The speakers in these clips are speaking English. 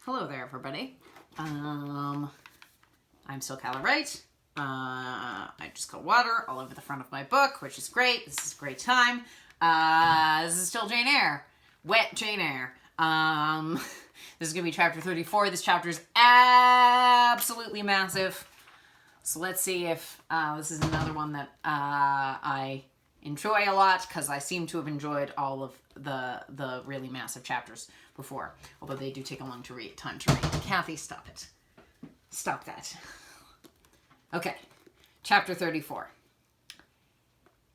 Hello there, everybody. I'm still Calibrate. I just got water all over the front of my book, which is great. This is a great time. This is still Jane Eyre. Wet Jane Eyre. This is going to be chapter 34. This chapter is absolutely massive. So let's see if this is another one that I enjoy a lot, because I seem to have enjoyed all of the really massive chapters before, although they do take a long time to read. Kathy, stop it. Stop that. Okay, chapter 34.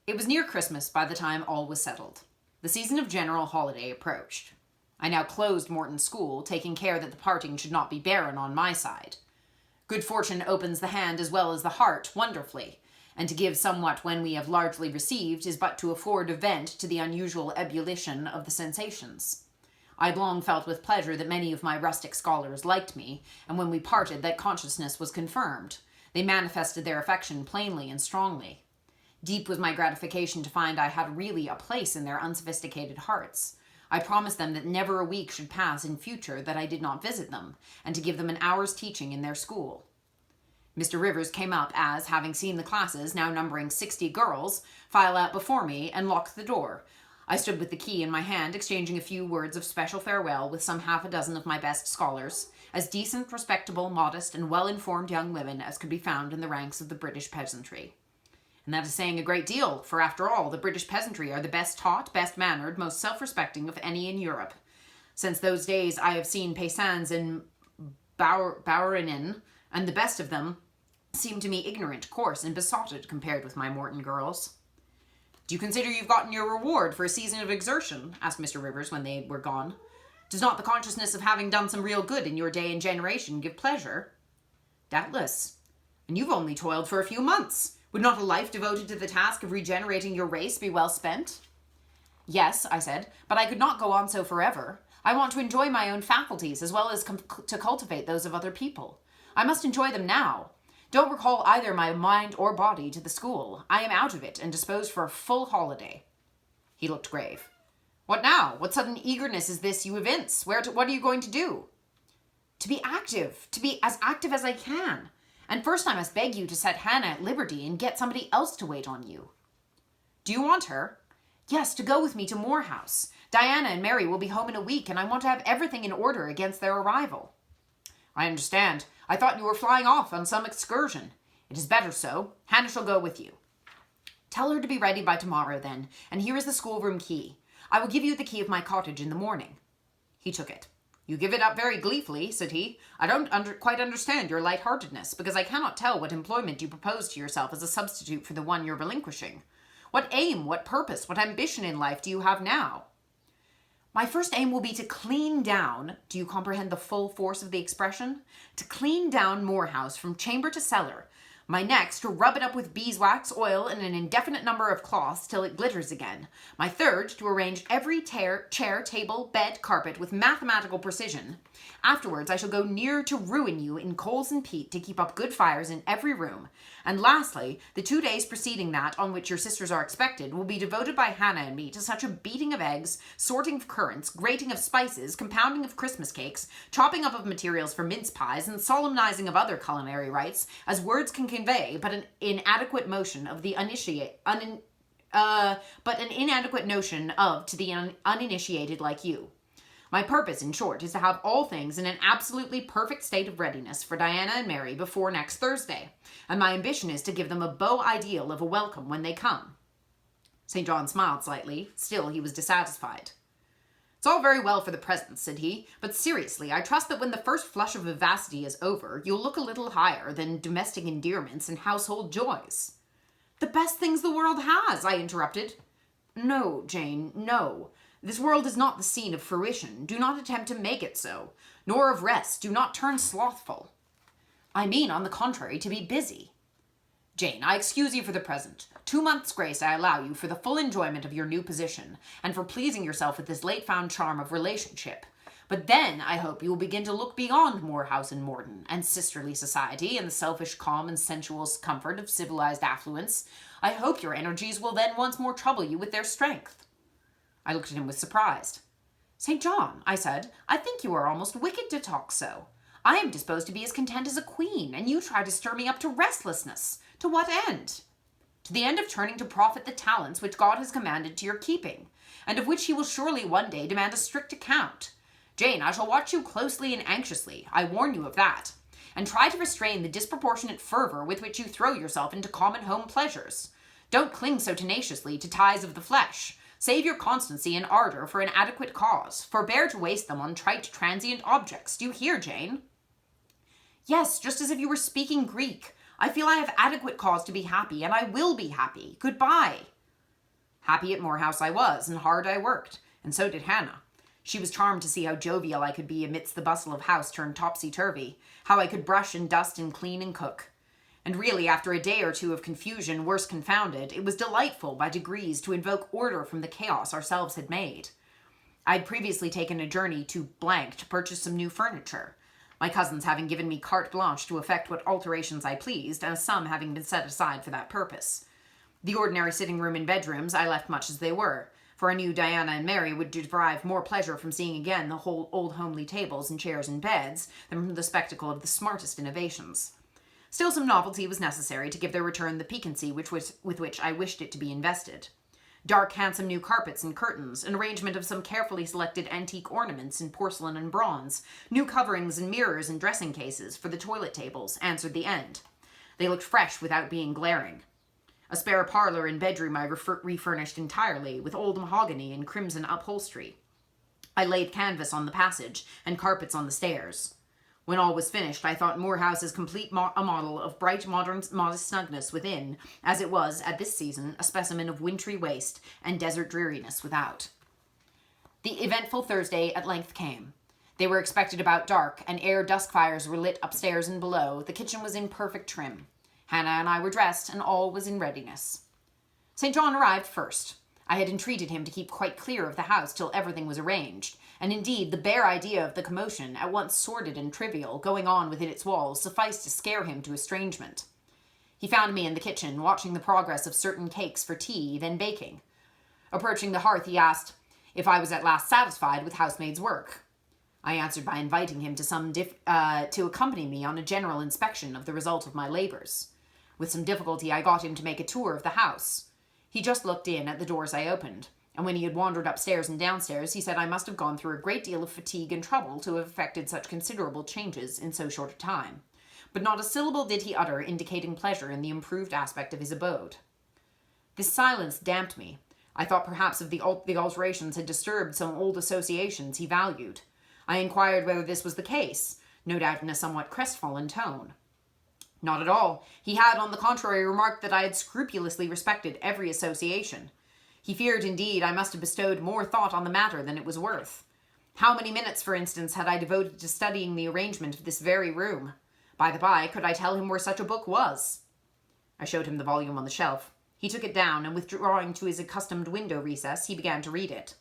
It was near Christmas by the time all was settled. The season of general holiday approached. I now closed Morton's school, taking care that the parting should not be barren on my side. Good fortune opens the hand as well as the heart wonderfully, and to give somewhat when we have largely received is but to afford a vent to the unusual ebullition of the sensations. I had long felt with pleasure that many of my rustic scholars liked me, and when we parted that consciousness was confirmed. They manifested their affection plainly and strongly. Deep was my gratification to find I had really a place in their unsophisticated hearts. I promised them that never a week should pass in future that I did not visit them, and to give them an hour's teaching in their school. Mr. Rivers came up as, having seen the classes, now numbering 60 girls, file out before me and locked the door. I stood with the key in my hand, exchanging a few words of special farewell with some half a dozen of my best scholars, as decent, respectable, modest, and well-informed young women as could be found in the ranks of the British peasantry. And that is saying a great deal, for after all, the British peasantry are the best taught, best mannered, most self-respecting of any in Europe. Since those days I have seen paysans and Bauerinnen, and the best of them seem to me ignorant, coarse, and besotted compared with my Morton girls. Do you consider you've gotten your reward for a season of exertion? Asked Mr. Rivers when they were gone. Does not the consciousness of having done some real good in your day and generation give pleasure? Doubtless. And you've only toiled for a few months. Would not a life devoted to the task of regenerating your race be well spent? Yes, I said, but I could not go on so forever. I want to enjoy my own faculties as well as to cultivate those of other people. I must enjoy them now. Don't recall either my mind or body to the school. I am out of it and disposed for a full holiday. He looked grave. What now? What sudden eagerness is this you evince? What are you going to do? To be active. To be as active as I can. And first I must beg you to set Hannah at liberty and get somebody else to wait on you. Do you want her? Yes, to go with me to Moor House. Diana and Mary will be home in a week, and I want to have everything in order against their arrival. I understand. I thought you were flying off on some excursion. It is better so. Hannah shall go with you. Tell her to be ready by tomorrow, then, and here is the schoolroom key. I will give you the key of my cottage in the morning. He took it. You give it up very gleefully, said he. I don't quite understand your lightheartedness, because I cannot tell what employment you propose to yourself as a substitute for the one you're relinquishing. What aim, what purpose, what ambition in life do you have now? My first aim will be to clean down, do you comprehend the full force of the expression? To clean down Moor House from chamber to cellar. My next, to rub it up with beeswax, oil, and an indefinite number of cloths till it glitters again. My third, to arrange every chair, table, bed, carpet with mathematical precision. Afterwards, I shall go near to ruin you in coals and peat to keep up good fires in every room. And lastly, the 2 days preceding that on which your sisters are expected will be devoted by Hannah and me to such a beating of eggs, sorting of currants, grating of spices, compounding of Christmas cakes, chopping up of materials for mince pies, and solemnizing of other culinary rites, as words can convey, but an inadequate notion of to the uninitiated like you. My purpose, in short, is to have all things in an absolutely perfect state of readiness for Diana and Mary before next Thursday, and my ambition is to give them a beau ideal of a welcome when they come. St. John smiled slightly. Still, he was dissatisfied. It's all very well for the present, said he, but seriously, I trust that when the first flush of vivacity is over, you'll look a little higher than domestic endearments and household joys. The best things the world has, I interrupted. No, Jane, no. This world is not the scene of fruition. Do not attempt to make it so. Nor of rest. Do not turn slothful. I mean, on the contrary, to be busy. Jane, I excuse you for the present. 2 months' grace I allow you for the full enjoyment of your new position, and for pleasing yourself with this late-found charm of relationship. But then, I hope, you will begin to look beyond Moor House and Morton, and sisterly society, and the selfish calm and sensual comfort of civilized affluence. I hope your energies will then once more trouble you with their strength. I looked at him with surprise. St. John, I said, I think you are almost wicked to talk so. I am disposed to be as content as a queen, and you try to stir me up to restlessness. To what end? To the end of turning to profit the talents which God has commanded to your keeping, and of which he will surely one day demand a strict account. Jane, I shall watch you closely and anxiously, I warn you of that, and try to restrain the disproportionate fervor with which you throw yourself into common home pleasures. Don't cling so tenaciously to ties of the flesh. Save your constancy and ardor for an adequate cause. Forbear to waste them on trite, transient objects. Do you hear, Jane? Yes, just as if you were speaking Greek. I feel I have adequate cause to be happy, and I will be happy. Goodbye. Happy at Moor House I was, and hard I worked, and so did Hannah. She was charmed to see how jovial I could be amidst the bustle of house turned topsy-turvy, how I could brush and dust and clean and cook. And really, after a day or two of confusion, worse confounded, it was delightful by degrees to invoke order from the chaos ourselves had made. I had previously taken a journey to to purchase some new furniture, my cousins having given me carte blanche to effect what alterations I pleased, and a sum having been set aside for that purpose. The ordinary sitting room and bedrooms I left much as they were, for I knew Diana and Mary would derive more pleasure from seeing again the whole old homely tables and chairs and beds than from the spectacle of the smartest innovations. Still, some novelty was necessary to give their return the piquancy with which I wished it to be invested. Dark, handsome new carpets and curtains, an arrangement of some carefully selected antique ornaments in porcelain and bronze, new coverings and mirrors and dressing cases for the toilet tables answered the end. They looked fresh without being glaring. A spare parlor and bedroom I refurnished entirely, with old mahogany and crimson upholstery. I laid canvas on the passage and carpets on the stairs. When all was finished, I thought Moor House as complete a model of bright, modern, modest snugness within, as it was, at this season, a specimen of wintry waste and desert dreariness without. The eventful Thursday at length came. They were expected about dark, and ere dusk fires were lit upstairs and below, the kitchen was in perfect trim. Hannah and I were dressed, and all was in readiness. St. John arrived first. I had entreated him to keep quite clear of the house till everything was arranged, and indeed the bare idea of the commotion, at once sordid and trivial, going on within its walls, sufficed to scare him to estrangement. He found me in the kitchen, watching the progress of certain cakes for tea, then baking. Approaching the hearth, he asked if I was at last satisfied with housemaid's work. I answered by inviting him to accompany me on a general inspection of the result of my labors. With some difficulty, I got him to make a tour of the house. He just looked in at the doors I opened, and when he had wandered upstairs and downstairs, he said I must have gone through a great deal of fatigue and trouble to have effected such considerable changes in so short a time. But not a syllable did he utter indicating pleasure in the improved aspect of his abode. This silence damped me. I thought perhaps if the alterations had disturbed some old associations he valued. I inquired whether this was the case, no doubt in a somewhat crestfallen tone. Not at all. He had, on the contrary, remarked that I had scrupulously respected every association. He feared, indeed, I must have bestowed more thought on the matter than it was worth. How many minutes, for instance, had I devoted to studying the arrangement of this very room? By the by, could I tell him where such a book was? I showed him the volume on the shelf. He took it down, and withdrawing to his accustomed window recess, he began to read it.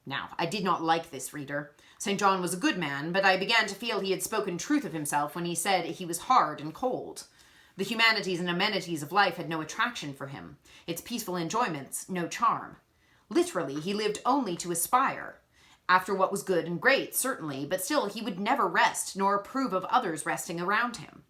Now, I did not like this reader. St. John was a good man, but I began to feel he had spoken truth of himself when he said he was hard and cold. The humanities and amenities of life had no attraction for him, its peaceful enjoyments no charm. Literally, he lived only to aspire. After what was good and great, certainly, but still he would never rest, nor approve of others resting around him.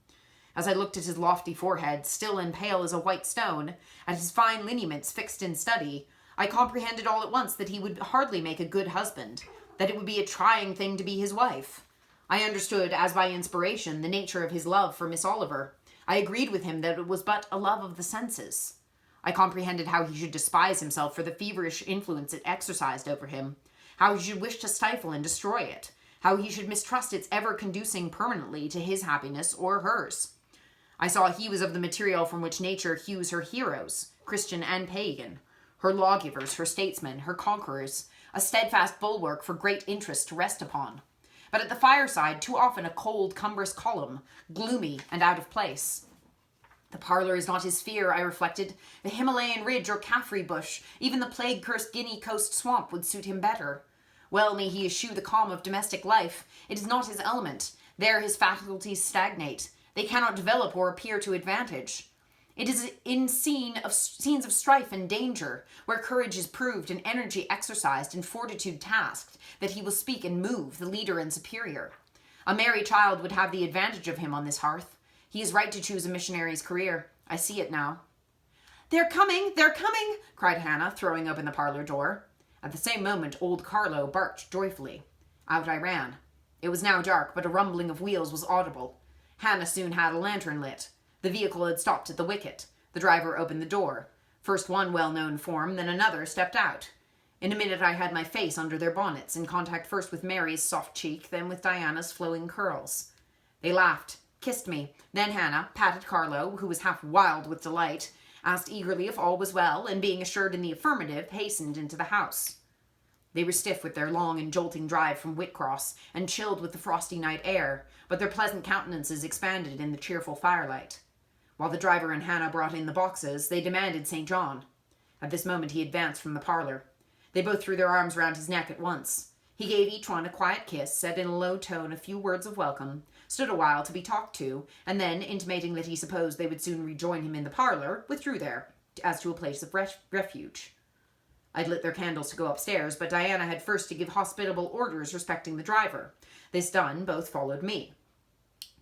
As I looked at his lofty forehead, still and pale as a white stone, at his fine lineaments fixed in study, I comprehended all at once that he would hardly make a good husband, that it would be a trying thing to be his wife. I understood, as by inspiration, the nature of his love for Miss Oliver. I agreed with him that it was but a love of the senses. I comprehended how he should despise himself for the feverish influence it exercised over him, how he should wish to stifle and destroy it, how he should mistrust its ever conducing permanently to his happiness or hers. I saw he was of the material from which nature hews her heroes, Christian and pagan, her lawgivers, her statesmen, her conquerors, a steadfast bulwark for great interest to rest upon. But at the fireside, too often a cold, cumbrous column, gloomy and out of place. The parlor is not his sphere, I reflected. The Himalayan ridge or Caffrey bush, even the plague-cursed Guinea coast swamp would suit him better. Well may he eschew the calm of domestic life. It is not his element. There his faculties stagnate. They cannot develop or appear to advantage. It is in scenes of strife and danger, where courage is proved and energy exercised and fortitude tasked, that he will speak and move, the leader and superior. A merry child would have the advantage of him on this hearth. He is right to choose a missionary's career. I see it now. "They're coming! They're coming!" cried Hannah, throwing open the parlor door. At the same moment, old Carlo barked joyfully. Out I ran. It was now dark, but a rumbling of wheels was audible. Hannah soon had a lantern lit. The vehicle had stopped at the wicket. The driver opened the door. First one well-known form, then another stepped out. In a minute I had my face under their bonnets, in contact first with Mary's soft cheek, then with Diana's flowing curls. They laughed, kissed me. Then Hannah patted Carlo, who was half wild with delight, asked eagerly if all was well, and being assured in the affirmative, hastened into the house. They were stiff with their long and jolting drive from Whitcross, and chilled with the frosty night air, but their pleasant countenances expanded in the cheerful firelight. While the driver and Hannah brought in the boxes, they demanded St. John. At this moment he advanced from the parlor. They both threw their arms round his neck at once. He gave each one a quiet kiss, said in a low tone a few words of welcome, stood a while to be talked to, and then, intimating that he supposed they would soon rejoin him in the parlor, withdrew there, as to a place of refuge. I'd lit their candles to go upstairs, but Diana had first to give hospitable orders respecting the driver. This done, both followed me.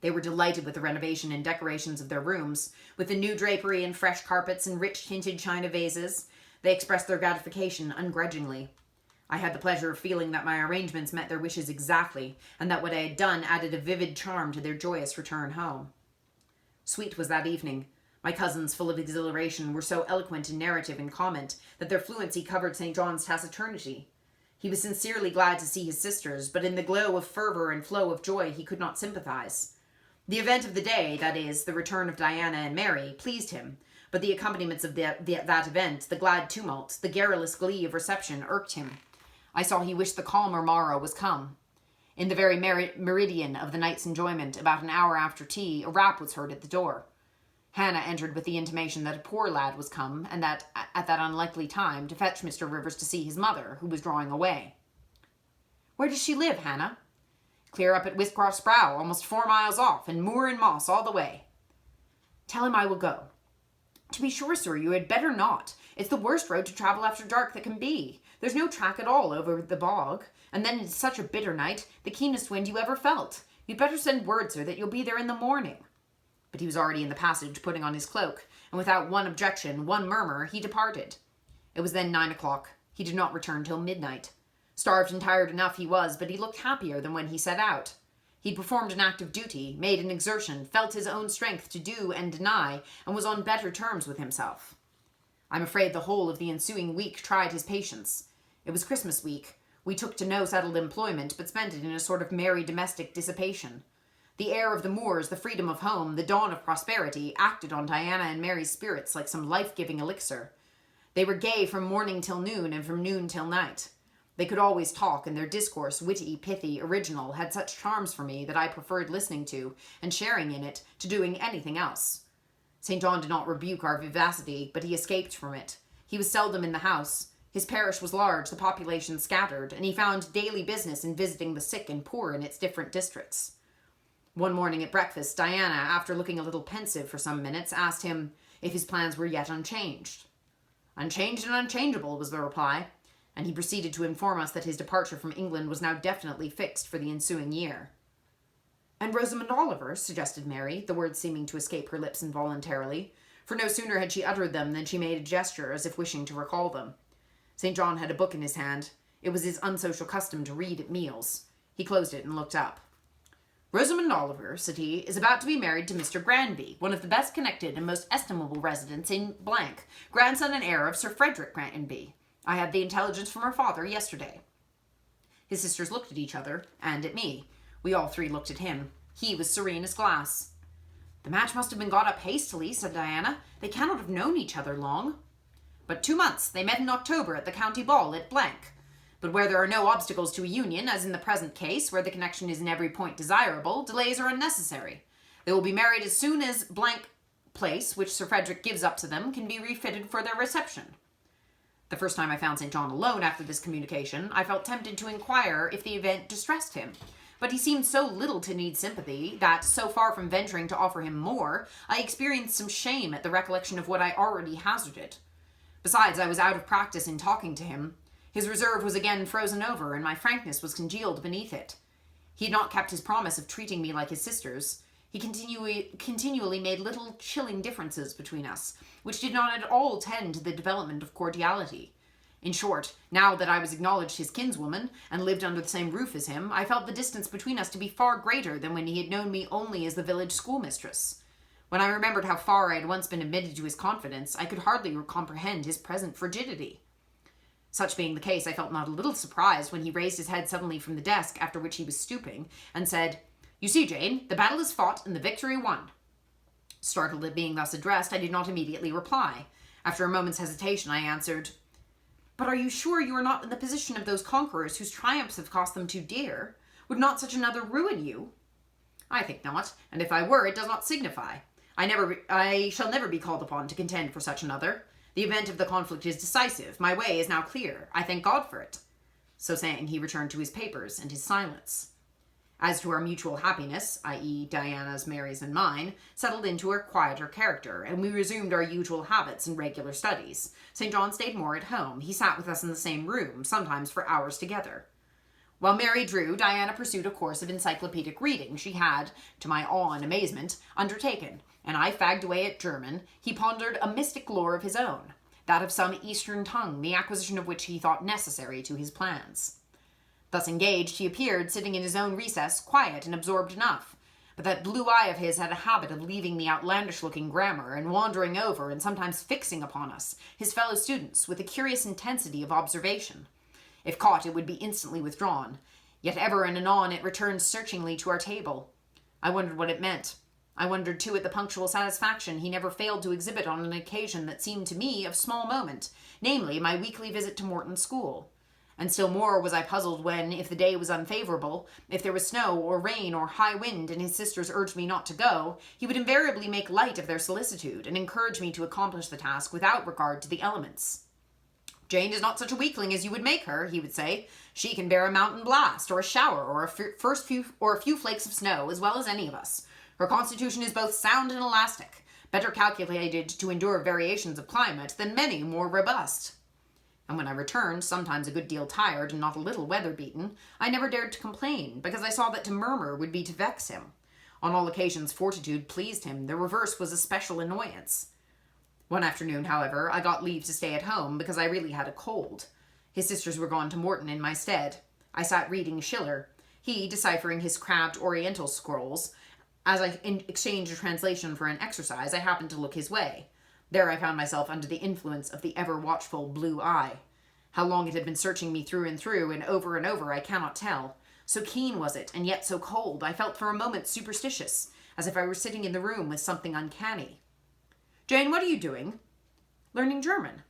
They were delighted with the renovation and decorations of their rooms, with the new drapery and fresh carpets and rich tinted china vases. They expressed their gratification ungrudgingly. I had the pleasure of feeling that my arrangements met their wishes exactly, and that what I had done added a vivid charm to their joyous return home. Sweet was that evening. My cousins, full of exhilaration, were so eloquent in narrative and comment that their fluency covered St. John's taciturnity. He was sincerely glad to see his sisters, but in the glow of fervour and flow of joy he could not sympathize. The event of the day, that is, the return of Diana and Mary, pleased him, but the accompaniments of that event, the glad tumult, the garrulous glee of reception, irked him. I saw he wished the calmer morrow was come. In the very meridian of the night's enjoyment, about an hour after tea, a rap was heard at the door. Hannah entered with the intimation that a poor lad was come, and that, at that unlikely time, to fetch Mr. Rivers to see his mother, who was drawing away. "Where does she live, Hannah?" "Clear up at Whitcross Brow, almost 4 miles off, and moor and moss all the way." "Tell him I will go." "To be sure, sir, you had better not. It's the worst road to travel after dark that can be. There's no track at all over the bog, and then it's such a bitter night, the keenest wind you ever felt. You'd better send word, sir, that you'll be there in the morning." But he was already in the passage, putting on his cloak, and without one objection, one murmur, he departed. It was then 9 o'clock. He did not return till midnight. Starved and tired enough he was, but he looked happier than when he set out. He performed an act of duty, made an exertion, felt his own strength to do and deny, and was on better terms with himself. I'm afraid the whole of the ensuing week tried his patience. It was Christmas week. We took to no settled employment, but spent it in a sort of merry domestic dissipation. The air of the moors, the freedom of home, the dawn of prosperity, acted on Diana and Mary's spirits like some life-giving elixir. They were gay from morning till noon, and from noon till night. They could always talk, and their discourse, witty, pithy, original, had such charms for me that I preferred listening to, and sharing in it, to doing anything else. St. John did not rebuke our vivacity, but he escaped from it. He was seldom in the house. His parish was large, the population scattered, and he found daily business in visiting the sick and poor in its different districts. One morning at breakfast, Diana, after looking a little pensive for some minutes, asked him if his plans were yet unchanged. "Unchanged and unchangeable," was the reply, and he proceeded to inform us that his departure from England was now definitely fixed for the ensuing year. "And Rosamond Oliver," suggested Mary, the words seeming to escape her lips involuntarily, for no sooner had she uttered them than she made a gesture as if wishing to recall them. St. John had a book in his hand. It was his unsocial custom to read at meals. He closed it and looked up. "Rosamond Oliver," said he, "is about to be married to Mr. Granby, one of the best connected and most estimable residents in Blank, grandson and heir of Sir Frederick Granby. I had the intelligence from her father yesterday." His sisters looked at each other, and at me. We all three looked at him. He was serene as glass. "The match must have been got up hastily," said Diana. "They cannot have known each other long." "But 2 months. They met in October at the county ball at Blank. But where there are no obstacles to a union, as in the present case, where the connection is in every point desirable, delays are unnecessary. They will be married as soon as Blank place, which Sir Frederick gives up to them, can be refitted for their reception." The first time I found St. John alone after this communication, I felt tempted to inquire if the event distressed him. but he seemed so little to need sympathy that, so far from venturing to offer him more, I experienced some shame at the recollection of what I already hazarded. Besides, I was out of practice in talking to him. His reserve was again frozen over, and my frankness was congealed beneath it. He had not kept his promise of treating me like his sisters. He continually made little chilling differences between us, which did not at all tend to the development of cordiality. In short, now that I was acknowledged his kinswoman, and lived under the same roof as him, I felt the distance between us to be far greater than when he had known me only as the village schoolmistress. When I remembered how far I had once been admitted to his confidence, I could hardly comprehend his present frigidity. Such being the case, I felt not a little surprised when he raised his head suddenly from the desk, after which he was stooping, and said, "You see, Jane, the battle is fought and the victory won." Startled at being thus addressed, I did not immediately reply. After a moment's hesitation, I answered, "But are you sure you are not in the position of those conquerors whose triumphs have cost them too dear? Would not such another ruin you?" "I think not, and if I were, it does not signify. I shall never be called upon to contend for such another. The event of the conflict is decisive. My way is now clear. I thank God for it." So saying, he returned to his papers and his silence. As to our mutual happiness, i.e. Diana's, Mary's, and mine, settled into a quieter character, and we resumed our usual habits and regular studies. St. John stayed more at home. He sat with us in the same room, sometimes for hours together. While Mary drew, Diana pursued a course of encyclopedic reading she had, to my awe and amazement, undertaken, and I fagged away at German. He pondered a mystic lore of his own, that of some Eastern tongue, the acquisition of which he thought necessary to his plans. Thus engaged, he appeared, sitting in his own recess, quiet and absorbed enough. But that blue eye of his had a habit of leaving the outlandish-looking grammar and wandering over and sometimes fixing upon us, his fellow students, with a curious intensity of observation. If caught, it would be instantly withdrawn. Yet ever and anon it returned searchingly to our table. I wondered what it meant. I wondered, too, at the punctual satisfaction he never failed to exhibit on an occasion that seemed to me of small moment, namely, my weekly visit to Morton School. And still more was I puzzled when, if the day was unfavorable, if there was snow or rain or high wind and his sisters urged me not to go, he would invariably make light of their solicitude and encourage me to accomplish the task without regard to the elements. "Jane is not such a weakling as you would make her," he would say. "She can bear a mountain blast, or a shower, or a few flakes of snow, as well as any of us. Her constitution is both sound and elastic, better calculated to endure variations of climate than many more robust." And when I returned, sometimes a good deal tired and not a little weather-beaten, I never dared to complain, because I saw that to murmur would be to vex him. On all occasions, fortitude pleased him. The reverse was a special annoyance. One afternoon, however, I got leave to stay at home, because I really had a cold. His sisters were gone to Morton in my stead. I sat reading Schiller, he deciphering his crabbed Oriental scrolls. As I exchanged a translation for an exercise, I happened to look his way. There I found myself under the influence of the ever-watchful blue eye. How long it had been searching me through and over, I cannot tell. So keen was it, and yet so cold, I felt for a moment superstitious, as if I were sitting in the room with something uncanny. "Jane, what are you doing?" "Learning German."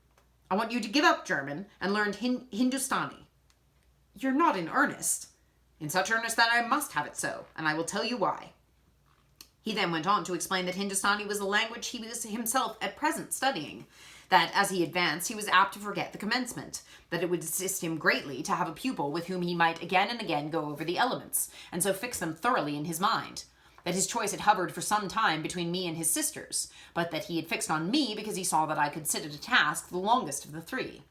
"I want you to give up German and learn Hindustani." "You're not in earnest?" "In such earnest that I must have it so, and I will tell you why." He then went on to explain that Hindustani was the language he was himself at present studying, that as he advanced he was apt to forget the commencement, that it would assist him greatly to have a pupil with whom he might again and again go over the elements, and so fix them thoroughly in his mind, that his choice had hovered for some time between me and his sisters, but that he had fixed on me because he saw that I could sit at a task the longest of the three.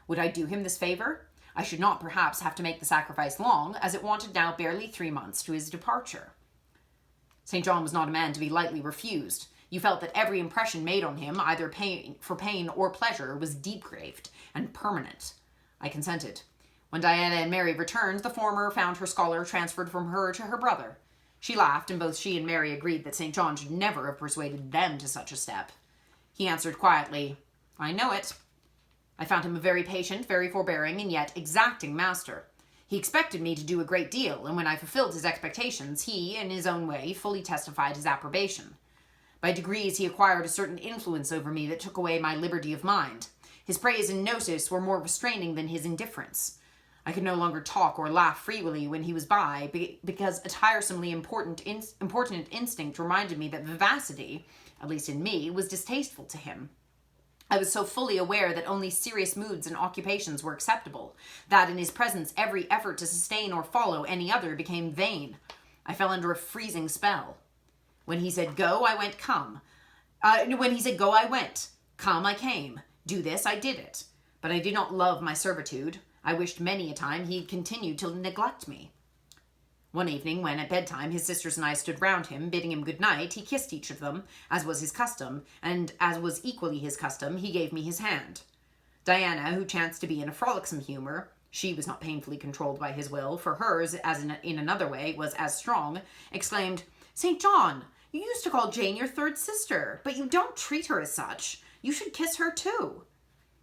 Would I do him this favor? I should not, perhaps, have to make the sacrifice long, as it wanted now barely 3 months to his departure. St. John was not a man to be lightly refused. You felt that every impression made on him, either for pain or pleasure, was deep-graved and permanent. I consented. When Diana and Mary returned, the former found her scholar transferred from her to her brother. She laughed, and both she and Mary agreed that St. John should never have persuaded them to such a step. He answered quietly, "I know it." I found him a very patient, very forbearing, and yet exacting master. He expected me to do a great deal, and when I fulfilled his expectations, he, in his own way, fully testified his approbation. By degrees he acquired a certain influence over me that took away my liberty of mind. His praise and notice were more restraining than his indifference. I could no longer talk or laugh freely when he was by, because a tiresomely important instinct reminded me that vivacity, at least in me, was distasteful to him. I was so fully aware that only serious moods and occupations were acceptable, that in his presence every effort to sustain or follow any other became vain. I fell under a freezing spell. When he said go, I went come. When he said go, I went. Come, I came. Do this, I did it. But I did not love my servitude. I wished many a time he had continued to neglect me. One evening, when at bedtime his sisters and I stood round him, bidding him good night, he kissed each of them, as was his custom, and as was equally his custom, he gave me his hand. Diana, who chanced to be in a frolicsome humour, she was not painfully controlled by his will, for hers, as in another way, was as strong, exclaimed, "St. John, you used to call Jane your third sister, but you don't treat her as such. You should kiss her too."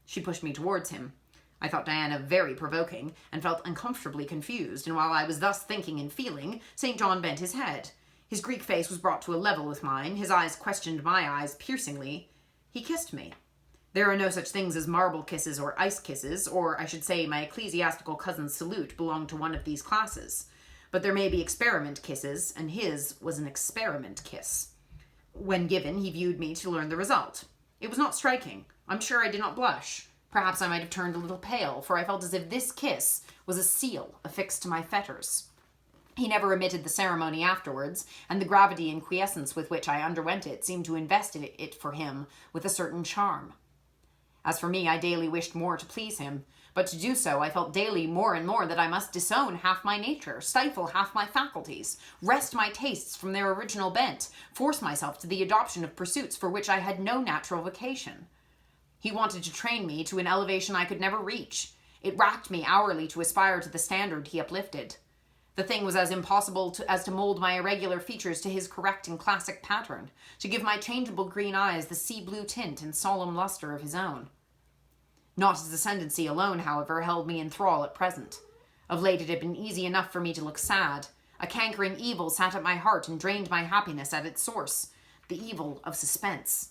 She pushed me towards him. I thought Diana very provoking, and felt uncomfortably confused, and while I was thus thinking and feeling, St. John bent his head. His Greek face was brought to a level with mine, his eyes questioned my eyes piercingly. He kissed me. There are no such things as marble kisses or ice kisses, or I should say my ecclesiastical cousin's salute belonged to one of these classes. But there may be experiment kisses, and his was an experiment kiss. When given, he viewed me to learn the result. It was not striking. I'm sure I did not blush. Perhaps I might have turned a little pale, for I felt as if this kiss was a seal affixed to my fetters. He never omitted the ceremony afterwards, and the gravity and quiescence with which I underwent it seemed to invest it for him with a certain charm. As for me, I daily wished more to please him, but to do so I felt daily more and more that I must disown half my nature, stifle half my faculties, wrest my tastes from their original bent, force myself to the adoption of pursuits for which I had no natural vocation. He wanted to train me to an elevation I could never reach. It racked me hourly to aspire to the standard he uplifted. The thing was as impossible as to mold my irregular features to his correct and classic pattern, to give my changeable green eyes the sea-blue tint and solemn luster of his own. Not his ascendancy alone, however, held me in thrall at present. Of late it had been easy enough for me to look sad. A cankering evil sat at my heart and drained my happiness at its source, the evil of suspense.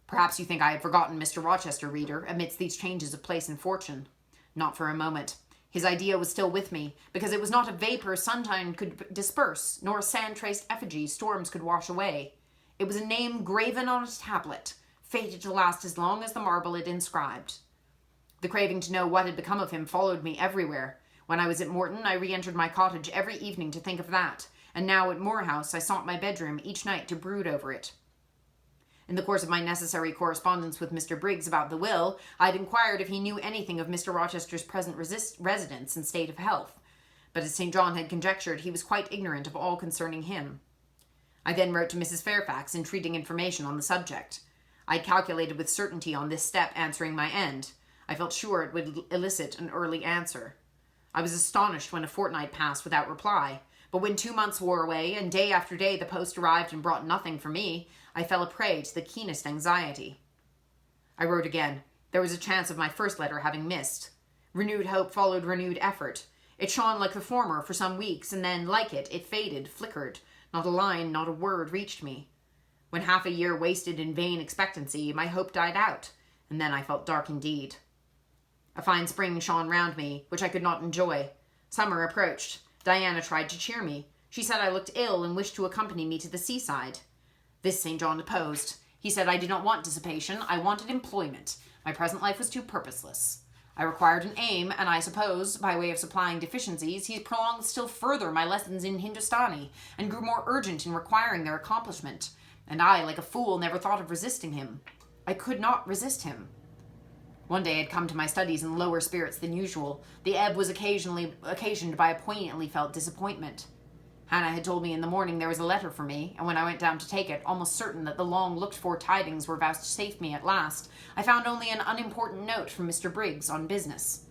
Perhaps you think I had forgotten Mr. Rochester, reader, amidst these changes of place and fortune. Not for a moment. His idea was still with me, because it was not a vapour sunshine could disperse, nor a sand-traced effigy storms could wash away. It was a name graven on a tablet, fated to last as long as the marble it inscribed. The craving to know what had become of him followed me everywhere. When I was at Morton, I re-entered my cottage every evening to think of that, and now at Moor House I sought my bedroom each night to brood over it. In the course of my necessary correspondence with Mr. Briggs about the will, I had inquired if he knew anything of Mr. Rochester's present residence and state of health, but as St. John had conjectured, he was quite ignorant of all concerning him. I then wrote to Mrs. Fairfax, entreating information on the subject. I had calculated with certainty on this step answering my end. I felt sure it would elicit an early answer. I was astonished when a fortnight passed without reply, but when 2 months wore away, and day after day the post arrived and brought nothing for me, I fell a prey to the keenest anxiety. I wrote again. There was a chance of my first letter having missed. Renewed hope followed renewed effort. It shone like the former for some weeks, and then, like it faded, flickered. Not a line, not a word reached me. When half a year wasted in vain expectancy, my hope died out, and then I felt dark indeed. A fine spring shone round me, which I could not enjoy. Summer approached. Diana tried to cheer me. She said I looked ill and wished to accompany me to the seaside. This St. John opposed. He said I did not want dissipation, I wanted employment. My present life was too purposeless. I required an aim, and I suppose, by way of supplying deficiencies, he prolonged still further my lessons in Hindustani, and grew more urgent in requiring their accomplishment. And I, like a fool, never thought of resisting him. I could not resist him. One day I had come to my studies in lower spirits than usual. The ebb was occasioned by a poignantly felt disappointment. Hannah had told me in the morning there was a letter for me, and when I went down to take it, almost certain that the long-looked-for tidings were vouchsafed me at last, I found only an unimportant note from Mr. Briggs on business.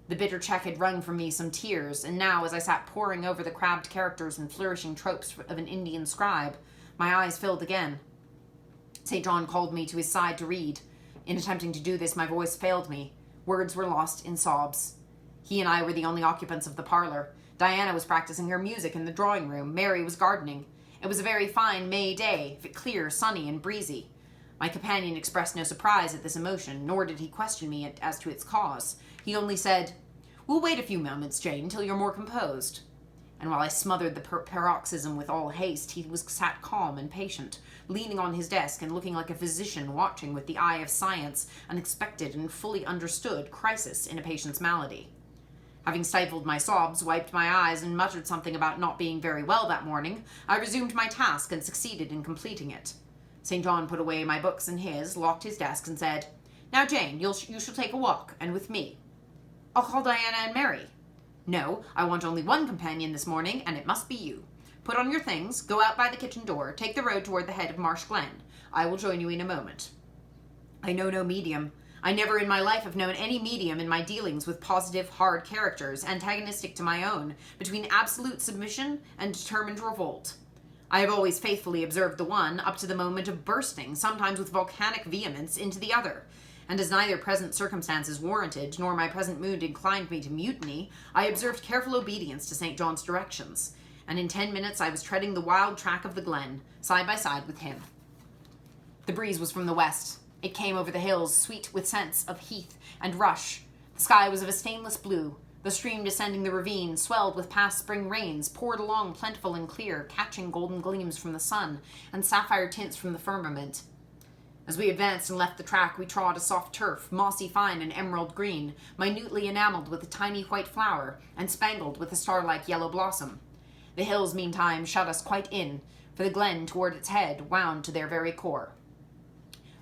The bitter check had wrung from me some tears, and now, as I sat poring over the crabbed characters and flourishing tropes of an Indian scribe, my eyes filled again. St. John called me to his side to read. In attempting to do this, my voice failed me. Words were lost in sobs. He and I were the only occupants of the parlour. Diana was practicing her music in the drawing-room. Mary was gardening. It was a very fine May day, clear, sunny, and breezy. My companion expressed no surprise at this emotion, nor did he question me as to its cause. He only said, "We'll wait a few moments, Jane, till you're more composed." And while I smothered the paroxysm with all haste, he was sat calm and patient, leaning on his desk and looking like a physician watching with the eye of science an expected and fully understood crisis in a patient's malady. Having stifled my sobs, wiped my eyes, and muttered something about not being very well that morning, I resumed my task and succeeded in completing it. St. John put away my books and his, locked his desk, and said, "Now, Jane, you shall take a walk, and with me." "I'll call Diana and Mary." "No, I want only one companion this morning, and it must be you. Put on your things, go out by the kitchen door, take the road toward the head of Marsh Glen. I will join you in a moment." I know no medium. I never in my life have known any medium in my dealings with positive, hard characters, antagonistic to my own, between absolute submission and determined revolt. I have always faithfully observed the one, up to the moment of bursting, sometimes with volcanic vehemence, into the other. And as neither present circumstances warranted, nor my present mood inclined me to mutiny, I observed careful obedience to St. John's directions, and in 10 minutes I was treading the wild track of the glen, side by side with him. The breeze was from the west. It came over the hills, sweet with scents of heath and rush. The sky was of a stainless blue. The stream descending the ravine, swelled with past spring rains, poured along plentiful and clear, catching golden gleams from the sun and sapphire tints from the firmament. As we advanced and left the track, we trod a soft turf, mossy fine and emerald green, minutely enameled with a tiny white flower, and spangled with a star-like yellow blossom. The hills, meantime, shut us quite in, for the glen toward its head wound to their very core.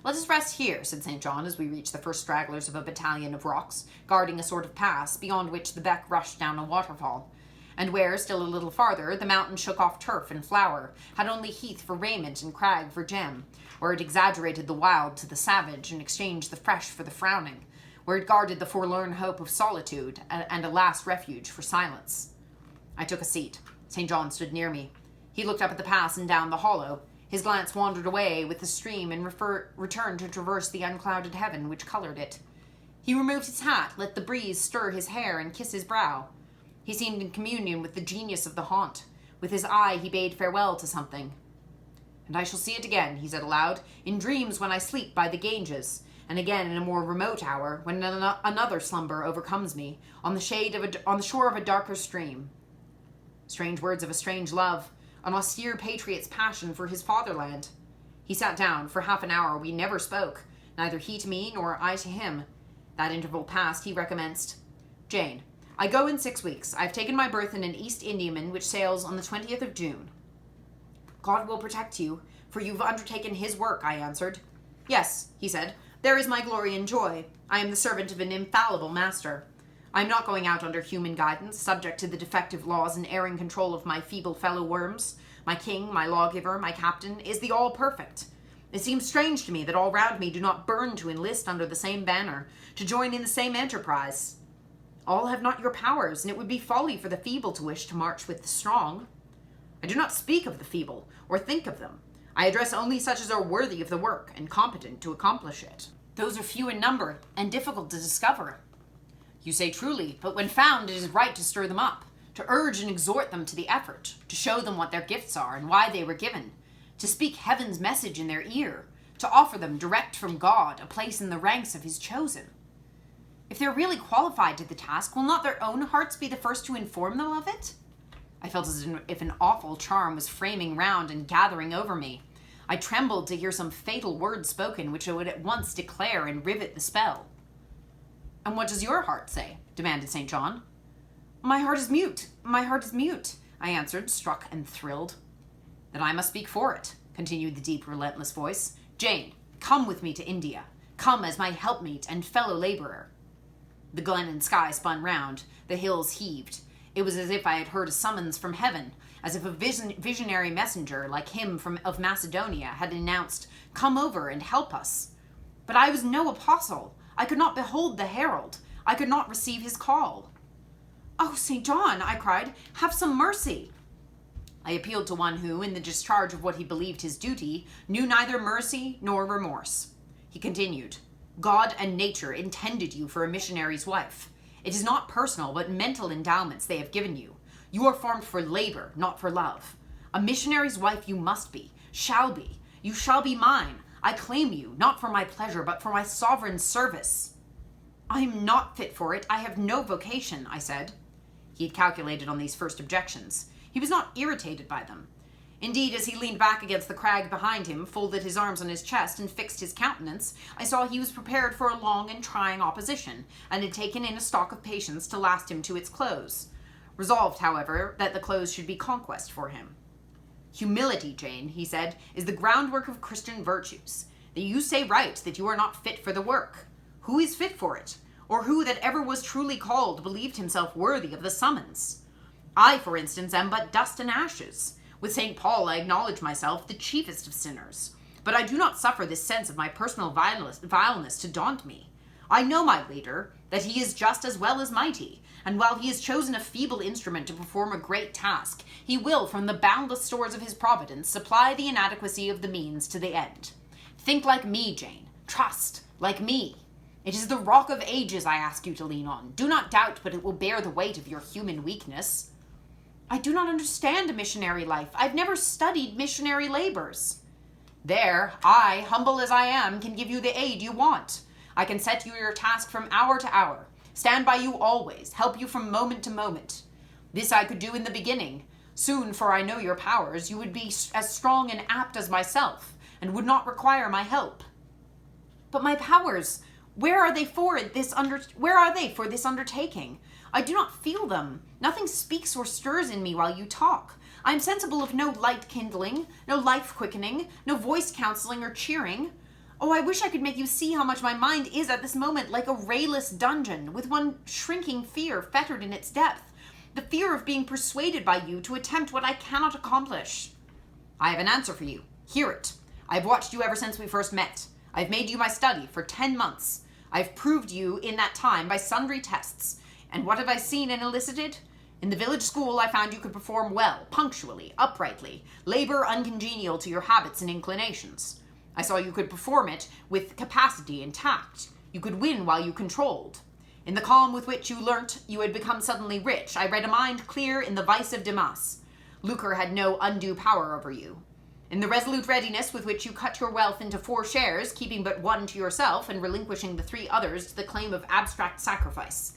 "Let us rest here," said St. John, as we reached the first stragglers of a battalion of rocks, guarding a sort of pass, beyond which the beck rushed down a waterfall, and where, still a little farther, the mountain shook off turf and flower, had only heath for raiment and crag for gem, where it exaggerated the wild to the savage and exchanged the fresh for the frowning, where it guarded the forlorn hope of solitude and a last refuge for silence. I took a seat. St. John stood near me. He looked up at the pass and down the hollow. His glance wandered away with the stream and returned to traverse the unclouded heaven which colored it. He removed his hat, let the breeze stir his hair and kiss his brow. He seemed in communion with the genius of the haunt. With his eye he bade farewell to something. "And I shall see it again," he said aloud, "in dreams when I sleep by the Ganges, and again in a more remote hour, when another slumber overcomes me, on the shore of a darker stream." Strange words of a strange love, an austere patriot's passion for his fatherland. He sat down. For half an hour we never spoke, neither he to me nor I to him. That interval past, he recommenced. "Jane, I go in 6 weeks. I have taken my berth in an East Indiaman which sails on the 20th of June. "God will protect you, for you've undertaken his work," I answered. "Yes," he said, "there is my glory and joy. I am the servant of an infallible master. I am not going out under human guidance, subject to the defective laws and erring control of my feeble fellow-worms. My king, my lawgiver, my captain, is the all-perfect. It seems strange to me that all round me do not burn to enlist under the same banner, to join in the same enterprise. All have not your powers, and it would be folly for the feeble to wish to march with the strong. I do not speak of the feeble, or think of them. I address only such as are worthy of the work, and competent to accomplish it. Those are few in number, and difficult to discover. You say truly, but when found, it is right to stir them up, to urge and exhort them to the effort, to show them what their gifts are and why they were given, to speak heaven's message in their ear, to offer them direct from God a place in the ranks of his chosen. If they're really qualified to the task, will not their own hearts be the first to inform them of it?" I felt as if an awful charm was framing round and gathering over me. I trembled to hear some fatal word spoken which would at once declare and rivet the spell. "And what does your heart say?" demanded St. John. My heart is mute, I answered, struck and thrilled. "Then I must speak for it," continued the deep, relentless voice. "Jane, come with me to India. Come as my helpmeet and fellow-laborer." The glen and sky spun round. The hills heaved. It was as if I had heard a summons from heaven, as if a visionary messenger, like him of Macedonia, had announced, "Come over and help us." But I was no apostle. I could not behold the herald. I could not receive his call. "Oh, St. John," I cried, "have some mercy." I appealed to one who, in the discharge of what he believed his duty, knew neither mercy nor remorse. He continued, "God and nature intended you for a missionary's wife. It is not personal, but mental endowments they have given you. You are formed for labor, not for love. A missionary's wife you must be, shall be. You shall be mine. I claim you, not for my pleasure, but for my sovereign's service." "I am not fit for it. I have no vocation," I said. He had calculated on these first objections. He was not irritated by them. Indeed, as he leaned back against the crag behind him, folded his arms on his chest, and fixed his countenance, I saw he was prepared for a long and trying opposition, and had taken in a stock of patience to last him to its close. Resolved, however, that the close should be conquest for him. "Humility, Jane," he said, "is the groundwork of Christian virtues. That you say right that you are not fit for the work. Who is fit for it? Or who that ever was truly called believed himself worthy of the summons? I, for instance, am but dust and ashes. With St. Paul I acknowledge myself the chiefest of sinners. But I do not suffer this sense of my personal vileness to daunt me. I know my leader, that he is just as well as mighty, and while he has chosen a feeble instrument to perform a great task, he will, from the boundless stores of his providence, supply the inadequacy of the means to the end. Think like me, Jane. Trust, like me. It is the rock of ages I ask you to lean on. Do not doubt but it will bear the weight of your human weakness." "I do not understand a missionary life. I've never studied missionary labors." "There, I, humble as I am, can give you the aid you want. I can set you your task from hour to hour, stand by you always, help you from moment to moment. This I could do in the beginning. Soon, for I know your powers, you would be as strong and apt as myself, and would not require my help." "But my powers, where are they for this undertaking? I do not feel them. Nothing speaks or stirs in me while you talk. I am sensible of no light kindling, no life quickening, no voice counseling or cheering. Oh, I wish I could make you see how much my mind is at this moment like a rayless dungeon, with one shrinking fear fettered in its depth, the fear of being persuaded by you to attempt what I cannot accomplish." "I have an answer for you. Hear it. I have watched you ever since we first met. I have made you my study for 10 months. I have proved you in that time by sundry tests. And what have I seen and elicited? In the village school I found you could perform well, punctually, uprightly, labor uncongenial to your habits and inclinations. I saw you could perform it with capacity and tact. You could win while you controlled. In the calm with which you learnt you had become suddenly rich, I read a mind clear in the vice of Demas. Lucre had no undue power over you. In the resolute readiness with which you cut your wealth into 4 shares, keeping but 1 to yourself and relinquishing the 3 others to the claim of abstract sacrifice.